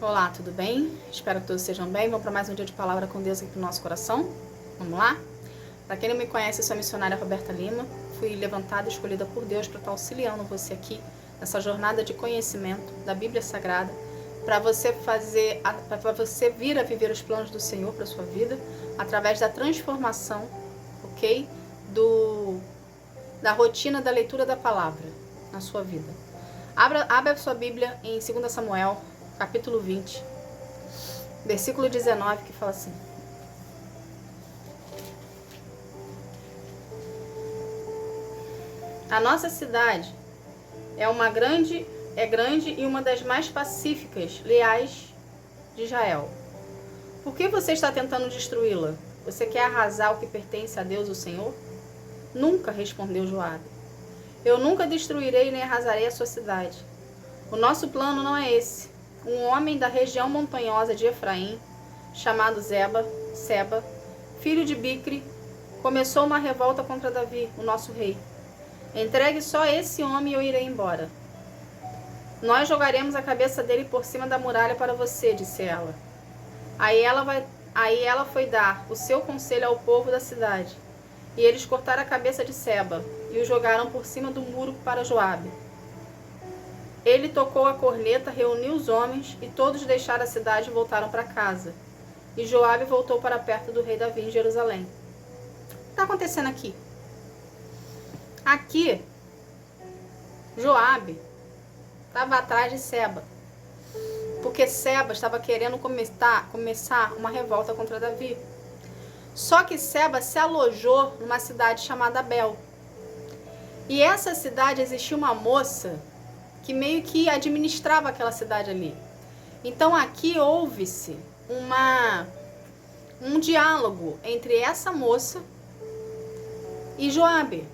Olá, tudo bem? Espero que todos estejam bem. Vamos para mais um dia de palavra com Deus aqui no nosso coração. Vamos lá? Para quem não me conhece, eu sou a missionária Roberta Lima. Fui levantada e escolhida por Deus para estar auxiliando você aqui nessa jornada de conhecimento da Bíblia Sagrada, para você vir a viver os planos do Senhor para a sua vida, através da transformação, ok? Da rotina da leitura da palavra na sua vida. Abra a sua Bíblia em 2 Samuel, capítulo 20, versículo 19, que fala assim: a nossa cidade é grande e uma das mais pacíficas, leais de Israel. Por que você está tentando destruí-la? Você quer arrasar o que pertence a Deus, o Senhor? Nunca, respondeu Joabe. Eu nunca destruirei nem arrasarei a sua cidade. O nosso plano não é esse. Um homem da região montanhosa de Efraim, chamado Seba, filho de Bicri, começou uma revolta contra Davi, o nosso rei. Entregue só esse homem e eu irei embora. Nós jogaremos a cabeça dele por cima da muralha para você, disse ela. Aí ela foi dar o seu conselho ao povo da cidade. E eles cortaram a cabeça de Seba e o jogaram por cima do muro para Joabe. Ele tocou a corneta, reuniu os homens e todos deixaram a cidade e voltaram para casa. E Joabe voltou para perto do rei Davi em Jerusalém. O que está acontecendo aqui? Aqui, Joabe estava atrás de Seba, porque Seba estava querendo começar uma revolta contra Davi. Só que Seba se alojou numa cidade chamada Abel. E essa cidade existia uma moça que meio que administrava aquela cidade ali. Então aqui houve-se um diálogo entre essa moça e Joabe.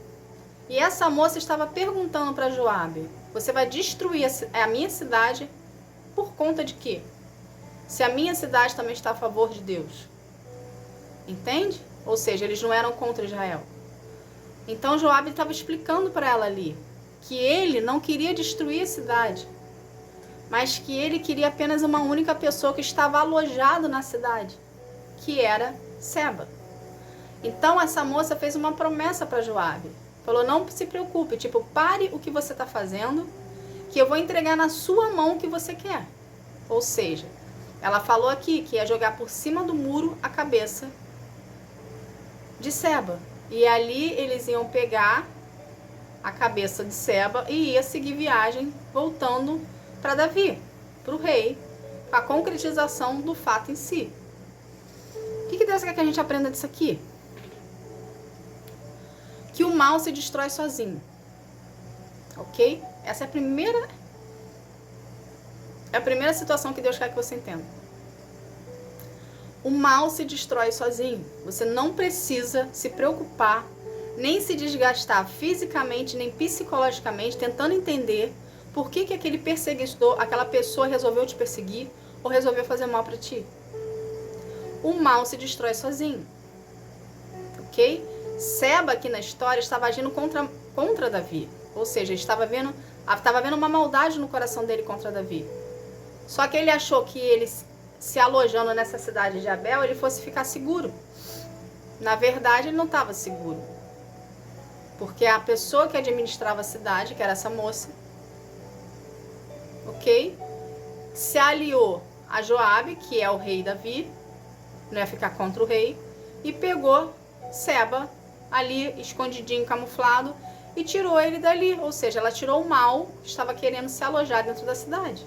E essa moça estava perguntando para Joabe: você vai destruir a minha cidade por conta de quê? Se a minha cidade também está a favor de Deus. Entende? Ou seja, eles não eram contra Israel. Então Joabe estava explicando para ela ali que ele não queria destruir a cidade, mas que ele queria apenas uma única pessoa que estava alojada na cidade, que era Seba. Então essa moça fez uma promessa para Joabe. Falou: não se preocupe, pare o que você está fazendo, que eu vou entregar na sua mão o que você quer. Ou seja, ela falou aqui que ia jogar por cima do muro a cabeça de Seba. E ali eles iam pegar a cabeça de Seba e ia seguir viagem voltando para Davi, para o rei, com a concretização do fato em si. O que Deus quer que a gente aprenda disso aqui? Que o mal se destrói sozinho. Ok? Essa é a primeira situação que Deus quer que você entenda. O mal se destrói sozinho. Você não precisa se preocupar, nem se desgastar fisicamente, nem psicologicamente, tentando entender por que aquele perseguidor, aquela pessoa resolveu te perseguir ou resolveu fazer mal para ti. O mal se destrói sozinho. Ok? Seba aqui na história estava agindo contra Davi. Ou seja, estava vendo uma maldade no coração dele contra Davi. Só que ele achou que ele se alojando nessa cidade de Abel, ele fosse ficar seguro. Na verdade, ele não estava seguro. Porque a pessoa que administrava a cidade, que era essa moça, ok? Se aliou a Joabe, que é o rei Davi, não ia ficar contra o rei, e pegou Seba ali, escondidinho, camuflado, e tirou ele dali. Ou seja, ela tirou o mal que estava querendo se alojar dentro da cidade.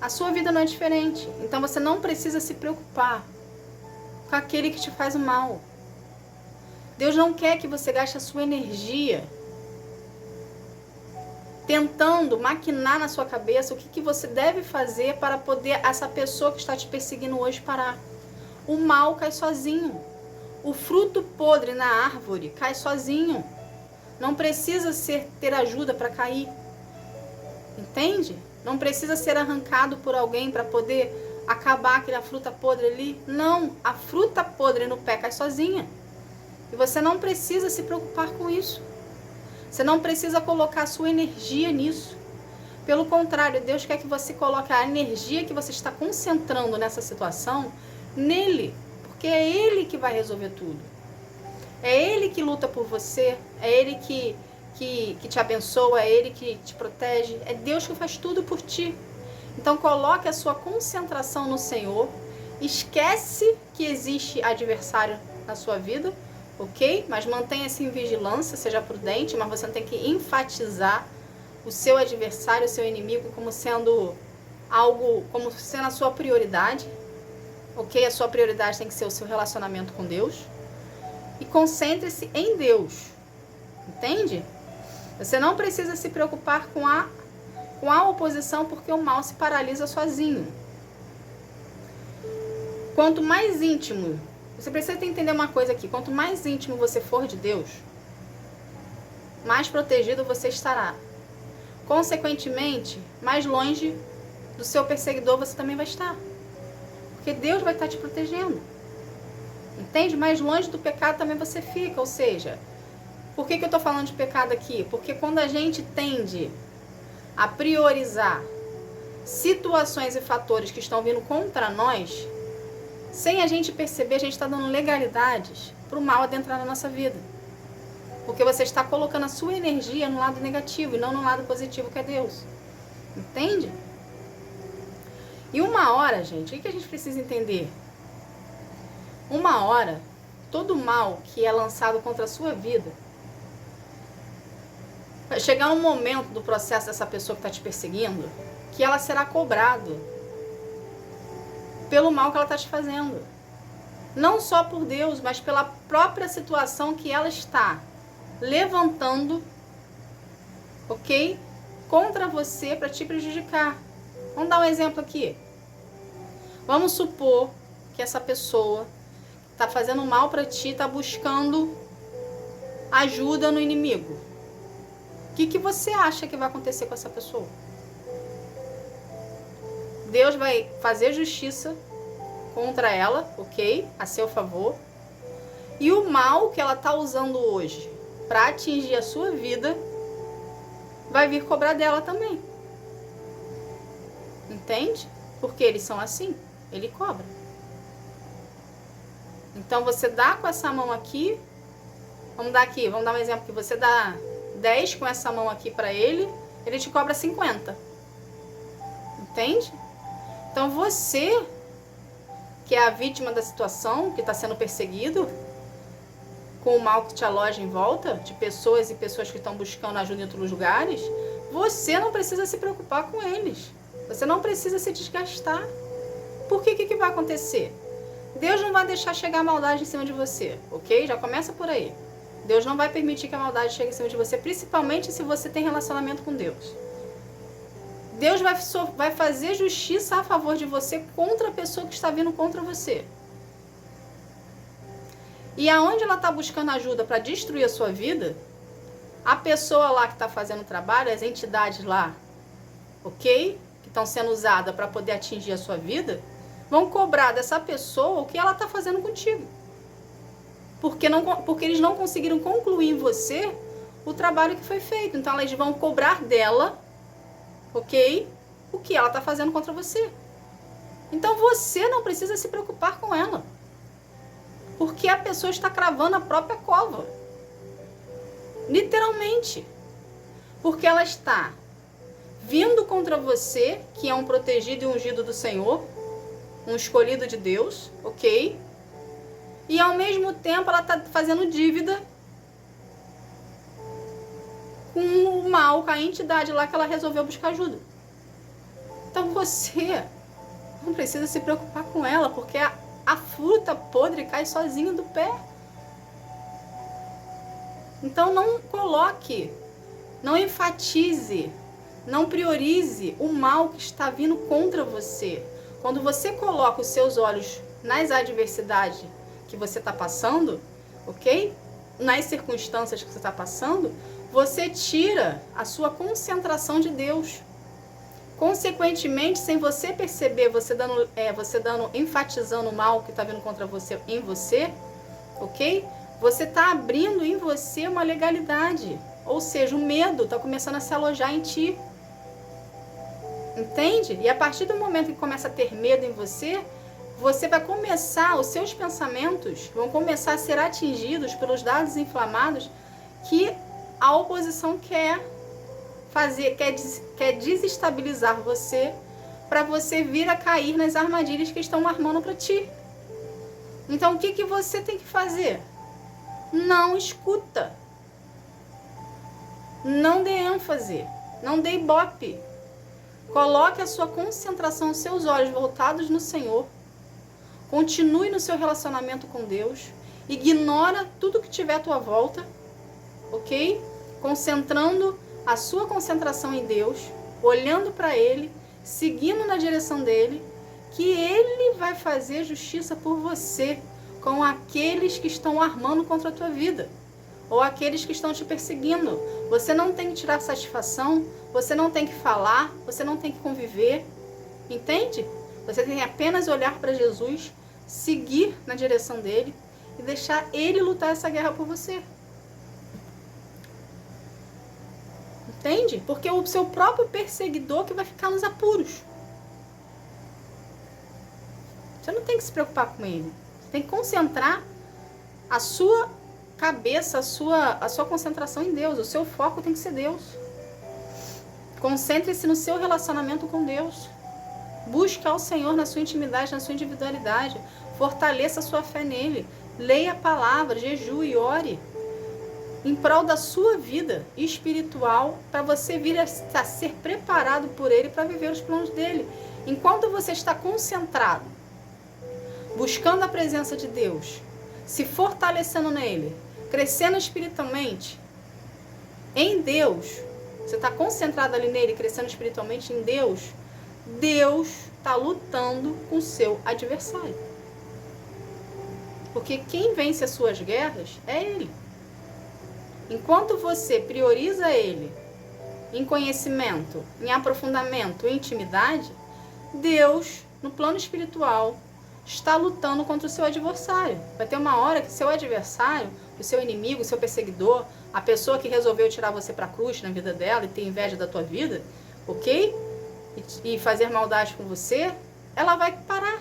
A sua vida não é diferente. Então você não precisa se preocupar com aquele que te faz o mal. Deus não quer que você gaste a sua energia tentando maquinar na sua cabeça o que você deve fazer para poder essa pessoa que está te perseguindo hoje parar. O mal cai sozinho. O fruto podre na árvore cai sozinho. Não precisa ter ajuda para cair. Entende? Não precisa ser arrancado por alguém para poder acabar aquela fruta podre ali. Não, a fruta podre no pé cai sozinha. E você não precisa se preocupar com isso. Você não precisa colocar a sua energia nisso. Pelo contrário, Deus quer que você coloque a energia que você está concentrando nessa situação nele, porque é Ele que vai resolver tudo. É Ele que luta por você, é Ele que te abençoa, é Ele que te protege, é Deus que faz tudo por ti. Então coloque a sua concentração no Senhor, esquece que existe adversário na sua vida, ok? Mas mantenha-se em vigilância, seja prudente, mas você tem que enfatizar o seu adversário, o seu inimigo, como sendo algo, como sendo a sua prioridade, ok? A sua prioridade tem que ser o seu relacionamento com Deus. E concentre-se em Deus, entende? Você não precisa se preocupar com a oposição, porque o mal se paralisa sozinho. Quanto mais íntimo, você precisa entender uma coisa aqui, quanto mais íntimo você for de Deus, mais protegido você estará. Consequentemente, mais longe do seu perseguidor você também vai estar. Porque Deus vai estar te protegendo. Entende? Mais longe do pecado também você fica. Ou seja, por que eu estou falando de pecado aqui? Porque quando a gente tende a priorizar situações e fatores que estão vindo contra nós, sem a gente perceber, a gente está dando legalidades para o mal adentrar na nossa vida. Porque você está colocando a sua energia no lado negativo e não no lado positivo, que é Deus. Entende? E uma hora, gente, o que a gente precisa entender? Uma hora, todo mal que é lançado contra a sua vida, vai chegar um momento do processo dessa pessoa que está te perseguindo, que ela será cobrada pelo mal que ela está te fazendo. Não só por Deus, mas pela própria situação que ela está levantando, ok? Contra você para te prejudicar. Vamos dar um exemplo aqui. Vamos supor que essa pessoa está fazendo mal para ti, está buscando ajuda no inimigo. O que você acha que vai acontecer com essa pessoa? Deus vai fazer justiça contra ela, ok? A seu favor. E o mal que ela está usando hoje para atingir a sua vida vai vir cobrar dela também. Entende? Porque eles são assim, ele cobra. Então você dá com essa mão aqui, vamos dar um exemplo que você dá 10 com essa mão aqui para ele, ele te cobra 50. Entende? Então você, que é a vítima da situação, que está sendo perseguido, com o mal que te aloja em volta, de pessoas e pessoas que estão buscando ajuda em outros lugares, você não precisa se preocupar com eles. Você não precisa se desgastar. Por que que vai acontecer? Deus não vai deixar chegar a maldade em cima de você, ok? Já começa por aí. Deus não vai permitir que a maldade chegue em cima de você, principalmente se você tem relacionamento com Deus. Deus vai fazer justiça a favor de você contra a pessoa que está vindo contra você. E aonde ela está buscando ajuda para destruir a sua vida, a pessoa lá que está fazendo o trabalho, as entidades lá, ok? Que estão sendo usadas para poder atingir a sua vida, vão cobrar dessa pessoa o que ela está fazendo contigo. Porque eles não conseguiram concluir em você o trabalho que foi feito. Então eles vão cobrar dela, ok? O que ela está fazendo contra você. Então você não precisa se preocupar com ela. Porque a pessoa está cravando a própria cova. Literalmente. Porque ela está vindo contra você, que é um protegido e ungido do Senhor, um escolhido de Deus, ok? E ao mesmo tempo ela está fazendo dívida com o mal, com a entidade lá que ela resolveu buscar ajuda. Então você não precisa se preocupar com ela, porque a fruta podre cai sozinha do pé. Então não coloque, não enfatize, não priorize o mal que está vindo contra você. Quando você coloca os seus olhos nas adversidades que você está passando, ok? Nas circunstâncias que você está passando, você tira a sua concentração de Deus. Consequentemente, sem você perceber, você enfatizando o mal que está vindo contra você em você, ok? Você está abrindo em você uma legalidade. Ou seja, o medo está começando a se alojar em ti. Entende? E a partir do momento que começa a ter medo em você, você vai começar, os seus pensamentos vão começar a ser atingidos pelos dados inflamados que a oposição quer fazer, quer desestabilizar você, para você vir a cair nas armadilhas que estão armando para ti. Então, o que você tem que fazer? Não escuta. Não dê ênfase. Não dê ibope. Coloque a sua concentração, os seus olhos voltados no Senhor. Continue no seu relacionamento com Deus. Ignora tudo que tiver à tua volta. Ok? Concentrando a sua concentração em Deus. Olhando para Ele. Seguindo na direção dEle. Que Ele vai fazer justiça por você. Com aqueles que estão armando contra a tua vida. Ou aqueles que estão te perseguindo. Você não tem que tirar satisfação, você não tem que falar, você não tem que conviver, entende? Você tem apenas olhar para Jesus, seguir na direção dele e deixar ele lutar essa guerra por você. Entende? Porque é o seu próprio perseguidor que vai ficar nos apuros. Você não tem que se preocupar com ele. Você tem que concentrar a sua cabeça, a sua concentração em Deus. O seu foco tem que ser Deus. Concentre-se no seu relacionamento com Deus. Busque ao Senhor na sua intimidade, na sua individualidade. Fortaleça a sua fé nele. Leia a palavra, jejue e ore em prol da sua vida espiritual, para você vir a ser preparado por ele para viver os planos dele. Enquanto você está concentrado, buscando a presença de Deus, se fortalecendo nele, crescendo espiritualmente em Deus, você está concentrado ali nele, crescendo espiritualmente em Deus, Deus está lutando com o seu adversário. Porque quem vence as suas guerras é ele. Enquanto você prioriza ele em conhecimento, em aprofundamento, em intimidade, Deus, no plano espiritual, está lutando contra o seu adversário. Vai ter uma hora que seu adversário, o seu inimigo, o seu perseguidor, a pessoa que resolveu tirar você para a cruz na vida dela e ter inveja da tua vida, ok? E fazer maldade com você, ela vai parar.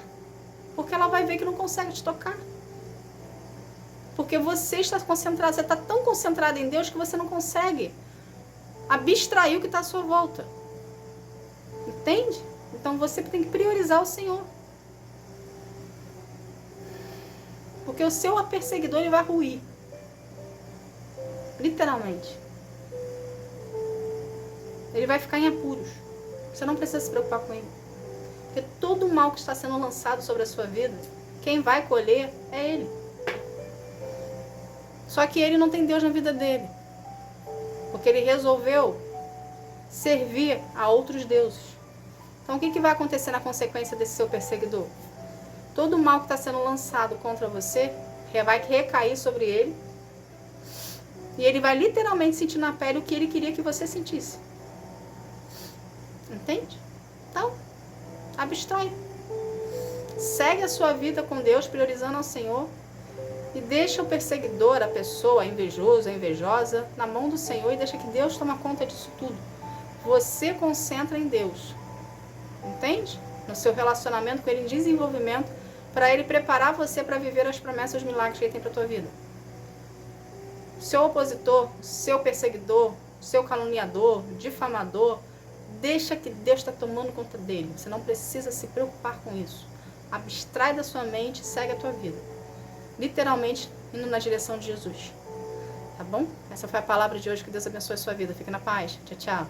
Porque ela vai ver que não consegue te tocar. Porque você está concentrado, você está tão concentrado em Deus que você não consegue abstrair o que está à sua volta. Entende? Então você tem que priorizar o Senhor. Porque o seu perseguidor ele vai ruir. Literalmente. Ele vai ficar em apuros. Você não precisa se preocupar com ele. Porque todo o mal que está sendo lançado sobre a sua vida, quem vai colher é ele. Só que ele não tem Deus na vida dele. Porque ele resolveu servir a outros deuses. Então o que vai acontecer na consequência desse seu perseguidor? Todo o mal que está sendo lançado contra você vai recair sobre ele. E ele vai literalmente sentir na pele o que ele queria que você sentisse. Entende? Então, abstrai. Segue a sua vida com Deus, priorizando ao Senhor. E deixa o perseguidor, a pessoa, a invejoso, a invejosa, na mão do Senhor e deixa que Deus toma conta disso tudo. Você concentra em Deus. Entende? No seu relacionamento com Ele, em desenvolvimento, para Ele preparar você para viver as promessas e os milagres que Ele tem para a tua vida. O seu opositor, o seu perseguidor, o seu caluniador, difamador, deixa que Deus está tomando conta dele. Você não precisa se preocupar com isso. Abstrai da sua mente e segue a tua vida. Literalmente, indo na direção de Jesus. Tá bom? Essa foi a palavra de hoje. Que Deus abençoe a sua vida. Fique na paz. Tchau, tchau.